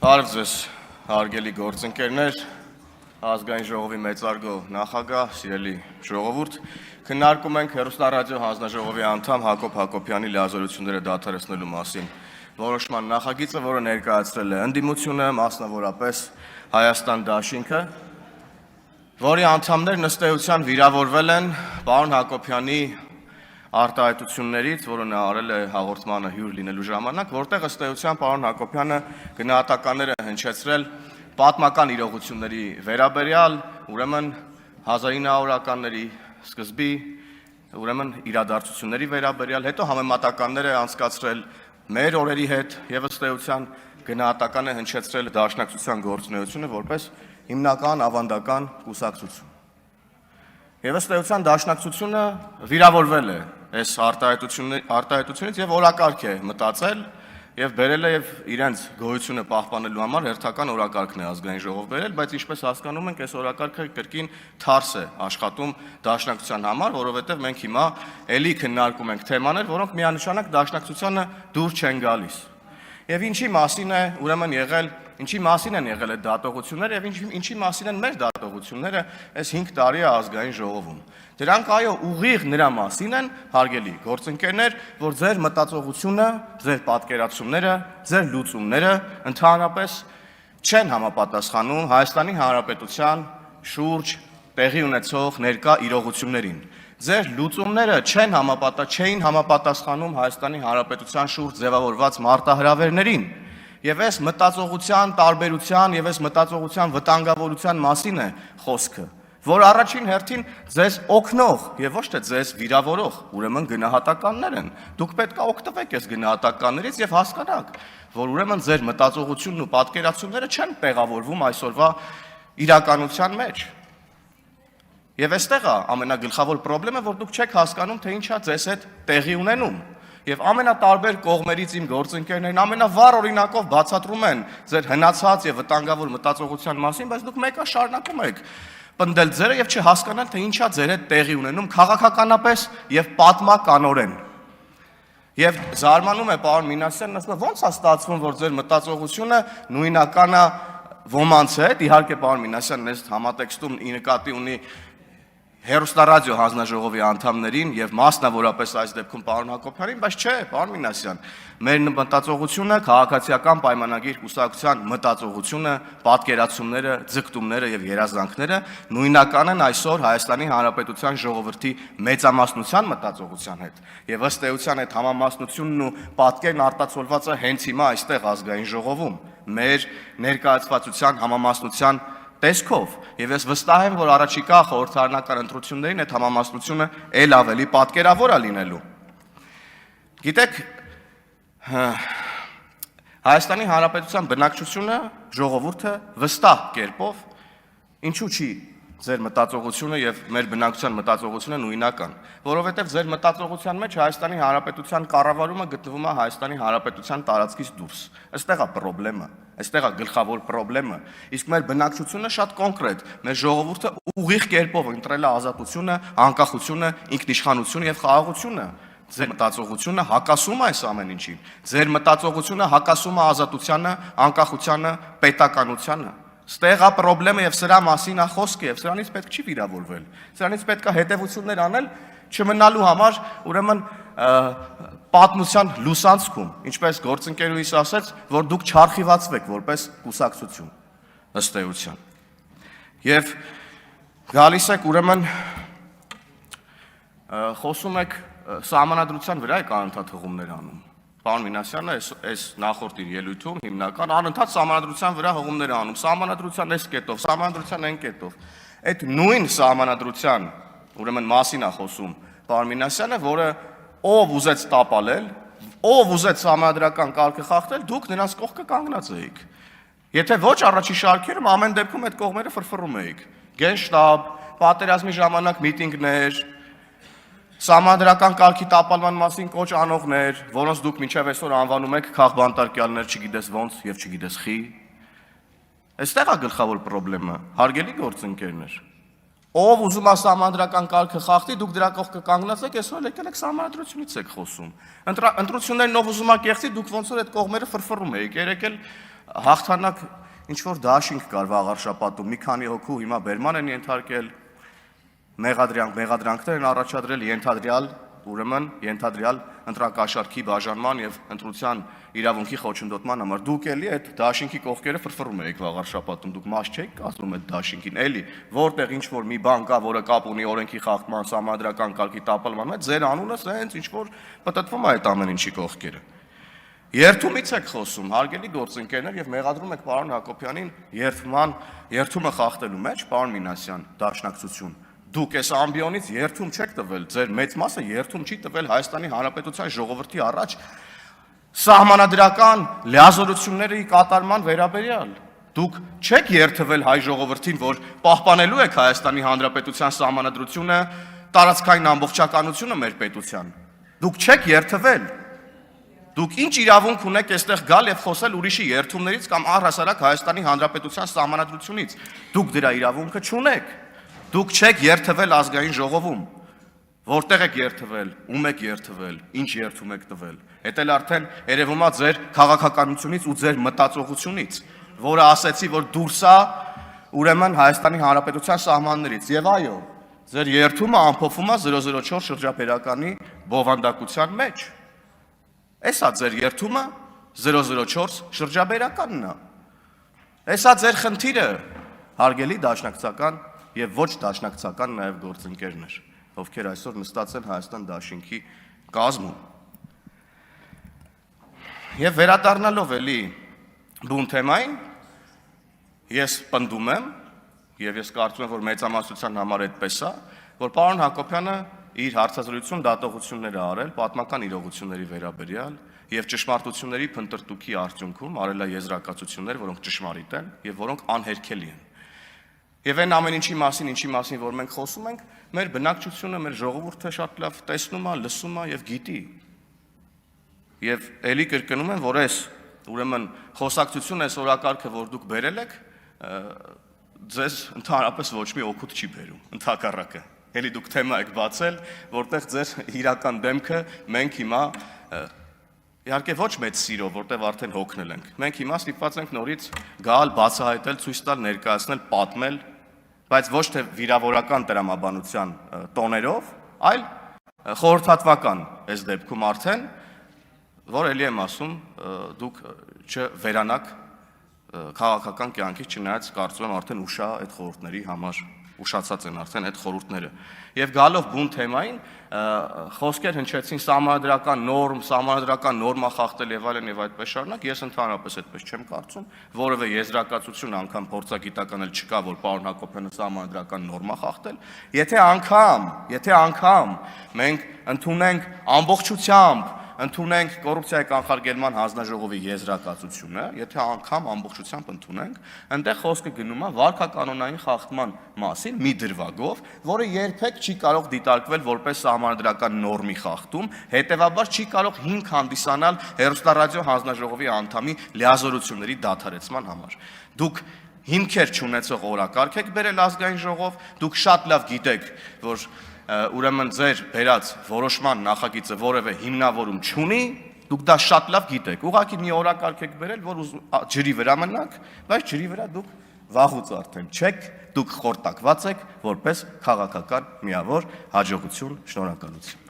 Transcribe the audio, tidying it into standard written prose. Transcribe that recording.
Բարև ձեզ, հարգելի գործընկերներ, ազգային ժողովի մեծարգո նախագահ, սիրելի ժողովուրդ, քննարկում ենք հեռուստարադիո հանձնաժողովի անդամ Հակոբ Հակոբյանի լիազորությունները դադարեցնելու մասին որոշման նախագիծը, որը ներկայացրել է ընդդիմությունը, մասնավորապես Հայաստան դաշինքը, որի անդամներն ըստ էության վիրավորվել են պարոն Հակոբյանի արտահայտություններից, որը նա արել է հաղորդմանը հյուր լինելու ժամանակ, որտեղ ըստ էության պարոն Հակոբյանը գնահատականներ է հնչեցրել պատմական իրողությունների վերաբերյալ, ուրեմն 1900-ականների սկզբի, ուրեմն իրադարձությունների վերաբերյալ, հետո համեմատականներ է անցկացրել մեր օրերի հետ եւ ըստ էության գնահատական է հնչեցրել Դաշնակցության գործունեությունը որպես հիմնական ավանդական կուսակցություն։ Եվ ըստ էության Դաշնակցությունը վիրավորվել է այս արտահայտությունից եւ օրակարգ է մտածել եւ բերել է եւ իրենց գոյությունը պահպանելու համար հերթական օրակարգն է ազգային ժողով բերել, բայց ինչպես հասկանում ենք, այս օրակարգը կրկին թարս է աշխատում Դաշնակցության համար, որովհետեւ մենք հիմա էլի քննարկում ենք թեմաներ, որոնք միանշանակ Դաշնակցությանը դուր չեն գալիս։ Եվ ինչի մասին են եղել այդ դատողությունները եւ ինչի մասին են մեր դատողությունները այս 5 տարի է ազգային ժողովում։ Դրանք այո ուղիղ նրա մասին են, հարգելի գործընկերներ, որ ձեր մտածողությունը, ձեր պատկերացումները, ձեր լուծումները ընդհանրապես չեն համապատասխանում Հայաստանի Հանրապետության շուրջ տեղի ունեցող ներկա իրողություններին։ Ձեր լուծումները չէին համապատասխանում Հայաստանի Հանրապետության շուրջ ձևավորված մարտահրավերներին։ Եվ այս մտածողության տարբերության եւ այս մտածողության վտանգավորության մասին է խոսքը, որ առաջին հերթին ձեզ օգնող եւ ոչ թե ձեզ վիրավորող, ուրեմն գնահատականներ են։ Դուք պետք է օգտվեք այս գնահատականներից եւ հասկանաք, որ ուրեմն ձեր մտածողությունն ու պատկերացումները չեն տեղավորվում այսօրվա իրականության մեջ։ Եվ այստեղ է ամենագլխավոր խնդրեմը, որ դուք չեք հասկանում, թե ինչա ձեզ հետ տեղի ունենում։ Եվ ամենատարբեր կողմերից իմ գործընկերներն ամենավառ օրինակով բացատրում են ձեր հնացած եւ վտանգավոր մտածողության մասին, բայց դուք մեկը շարունակում եք պնդել ձերը եւ չհասկանալ, թե ինչա ձեր հետ տեղի ունենում քաղաքականապես եւ պատմականորեն։ Եւ զարմանում է պարոն Մինասյանն, ասում է, ո՞նց է ստացվում, որ ձեր մտածողությունը նույնական է ոմանց հետ, իհարկե պարոն Մինասյանն այս համատեքստում ի նկատի ունի հեռուստարադիո հանձնաժողովի անդամներին եւ մասնավորապես այս դեպքում պարոն Հակոբյանին, բայց չէ, պարոն Մինասյան, մեր մտածողությունը, քաղաքացիական պայմանագիր կուսակցության մտածողությունը, պատկերացումները, ձգտումները եւ երազանքները նույնական են այսօր Հայաստանի Հանրապետության ժողովրդի մեծամասնության մտածողության հետ։ Եվ ըստ էության այդ համամասնությունն ու պատկերն արտացոլված է հենց հիմա այստեղ ազգային ժողովում, մեր ներկայացվածության համամասնության տեսքով, եւ ես վստահ եմ, որ առաջիկա խորհրդարանական ընտրություններին այդ համամասնությունը ել ավելի պատկերավոր է լինելու։ Գիտեք, Հայաստանի Հանրապետության բնակչությունը, ժողովուրդը վստահ կերպով ինչու չի ձեր մտածողությունը եւ մեր բնակչության մտածողությունը նույնական, որովհետեւ ձեր մտածողության մեջ Հայաստանի Հանրապետության կառավարումը գտնվում է Հայաստանի Հանրապետության տարածքից դուրս։ Այստեղ է խնդրեմը, այստեղ է գլխավոր խնդրեմը։ Իսկ մեր բնակչությունը շատ կոնկրետ, մեր ժողովուրդը ուղիղ կերպով ընտրել է ազատությունը, անկախությունը, ինքնիշխանությունը եւ խաղաղությունը։ Ձեր մտածողությունը հակասում է այս ամեն ինչին։ Ձեր մտածողությունը հակասում է ազատությանը, անկախությանը, պետականությանը։ Ստեղ է խնդրեմը եւ սրա մասին է խոսքը եւ սրանից պետք չի վիրավորվել։ Սրանից պետք է հետեւություններ անել չմնալու համար, ուրեմն պատմության լուսանցքում, ինչպես գործընկերուհիս ասեց, որ դուք չարխիվացվեք որպես կուսակցություն ըստ էության։ Եվ գալիս եք ուրեմն խոսում եք սահմանադրության վրա եք անընդհատ հղումներ անում։ Պարոն Մինասյանը այս նախորդ իր ելույթում հիմնական անընդհատ սահմանադրության վրա հղումներ անում, սահմանադրության այս կետով, սահմանադրության այն կետով։ Այդ նույն սահմանադրության ուրեմն մասին է խոսում պարոն Մինասյանը, որը ով ուզեց տապալել, ով ուզեց սահմանադրական կարգը խախտել, դուք նրանց կողքը կանգնած էիք։ Եթե ոչ առաջի շարքերում ամեն դեպքում այդ կողմերը ֆրֆռում էիք։ Գենշտաբ, պատերազմի ժամանակ միտինգներ, Սահմանադրական կարգի տապալման մասին կոչ անողներ, որոնց դուք մինչև այսօր անվանում եք քաղբանտարկյալներ, չգիտես ոնց եւ չգիտես խի։ Այստեղ է գլխավոր խնդրեմը, հարգելի գործընկերներ։ Ով ուզում է սահմանադրական կարգը խախտի, դուք դրա կողքը կանգնած եք, այսօր եկել եք սահմանադրությունից եք խոսում։ Ընտրություններն ով ուզում է կեղծի, դուք ոնց որ այդ կողմերը ֆրֆռում եք, երեկ էլ հաղթանակ ինչ որ դաշինք կար վաղ շաբաթում, մի քանի հոգու հիմա բերման են ենթարկել, մեղադրանքներ են առաջադրել ենթադրյալ ընտրակաշառքի բաժանման եւ ընտրության իրավունքի խոչընդոտման համար։ Դուք էլի այդ դաշինքի կողքերը ֆրֆռում եք վաղ շաբաթում, դուք մաս չեք կազմում այդ դաշինքին, էլի որտեղ ինչ որ մի բան կա, որը կապ ունի օրենքի խախտման, սահմանադրական կարգի տապալման հետ, ձեր անունը սենց ինչ որ պտտվում է այդ ամեն ինչի կողքերը։ Երթումից եք խոսում, հարգելի գործընկերներ, եւ մեղադրում եք պարոն Հակոբյանին երթումը խախտելու մեջ, պարոն Մինասյան, դաշնակցություն։ Դուք այս ամբիոնից երթում չեք տվել, ձեր մեծ մասը երթում չի տվել Հայաստանի Հանրապետության ժողովրդի առաջ սահմանադրական լիազորությունների կատարման վերաբերյալ։ Դուք չեք երթվել հայ ժողովրդին, որ պահպանելու եք Հայաստանի Հանրապետության սահմանադրությունը, տարածքային ամբողջականությունը մեր պետության։ Դուք չեք երթվել։ Դուք ինչ իրավունք ունեք այստեղ գալ եւ խոսել ուրիշի երթումներից կամ առհասարակ Հայաստանի Հանրապետության սահմանադրությունից։ Դուք դրա իրավունքը չունեք։ Դուք չեք երթվել ազգային ժողովում, որտեղ եք երթվել, ում եք երթվել, ինչ երթում եք տվել։ Էդ էլ արդեն երևում է ձեր քաղաքականությունից ու ձեր մտածողությունից, որը ասեցի, որ դուրս է ուրեմն Հայաստանի Հանրապետության սահմաններից։ Եվ այո, ձեր երթումը ամփոփվում է 004 շրջափերականի բովանդակության մեջ։ Էսա ձեր երթումը 004 շրջափերականն է։ Էսա ձեր խնդիրը, հարգելի դաշնակցական եւ ոչ դաշնակցական նաեւ գործընկերներ, ովքեր այսօր նստած են Հայաստան դաշինքի կազմում։ Եվ վերադառնալով էլի բուն թեմային, ես պնդում եմ եւ ես կարծում եմ, որ մեծամասնության համար այդպես է, որ պարոն Հակոբյանը իր հարցազրույցում դատողություններ է արել պատմական իրողությունների վերաբերյալ եւ ճշմարտությունների փնտրտուքի արդյունքում արել է եզրակացություններ, որոնք ճշմարիտ են եւ որոնք անհերքելի են։ Եվ այն ամեն ինչի մասին, որ մենք խոսում ենք, մեր բնակչությունը, մեր ժողովուրդը շատ լավ տեսնում է, լսում է եւ գիտի։ Եվ ելի կրկնում եմ, որ այս ուրեմն խոսակցությունը, այս օրակարգը, որ դուք բերել եք, ձեզ ընդհանրապես ոչ մի օգուտ չի բերում, ընդհակառակը։ Ելի դուք թեմա եք բացել, որտեղ ձեր իրական դեմքը մենք հիմա իհարկե ոչ մեծ սիրով, որտեղ արդեն հոգնել ենք։ Մենք հիմա ստիպված ենք նորից գալ, բացահայտել, ցույց տալ, ներկայացնել, պատմել, բայց ոչ թե վիրավորական տրամաբանության տոներով, այլ խորհրդատվական այս դեպքում արդեն, որ էլի եմ ասում, դուք չվերանաք քաղաքական կյանքից, չնայած կարծում եմ արդեն ուշա այդ խորհուրդների համար, ուշացած են արդեն այդ խորհուրդները։ Եվ գալով բուն թեմային, խոսքեր հնչեցին սահմանադրական նորմա խախտել եւ այդպես շարունակ, ես ընդհանրապես այդպես չեմ կարծում, որևէ եզրակացություն անգամ փորձագիտական էլ չկա, որ պարոն Հակոբյանը սահմանադրական նորմա խախտել։ Եթե անգամ մենք ընդունենք ամբողջությամբ ընդունենք կոռուպցիայի կանխարգելման հանձնաժողովի եզրակացությունը, եթե անգամ ամբողջությամբ ընդունենք, այնտեղ խոսքը գնում է վարքականոնային խախտման մասին մի դրվագով, որը երբեք չի կարող դիտարկվել որպես սահմանադրական նորմի խախտում, հետևաբար չի կարող հիմք հանդիսանալ հեռուստառադիո հանձնաժողովի անդամի լիազորությունների դադարեցման համար։ Դուք հիմքեր չունեցող օրակարգ եք բերել ազգային ժողով, դուք շատ լավ գիտեք, որ ուրեմն ձեր բերած որոշման նախագիծը որևէ հիմնավորում չունի, դուք դա շատ լավ գիտեք։ Ուղղակի մի օրակարգ եք բերել, որ ջրի վրա մնաք, բայց ջրի վրա դուք վաղուց արդեն չեք, դուք խորտակված եք որպես քաղաքական միավոր, հաջողություն, շնորհակալություն։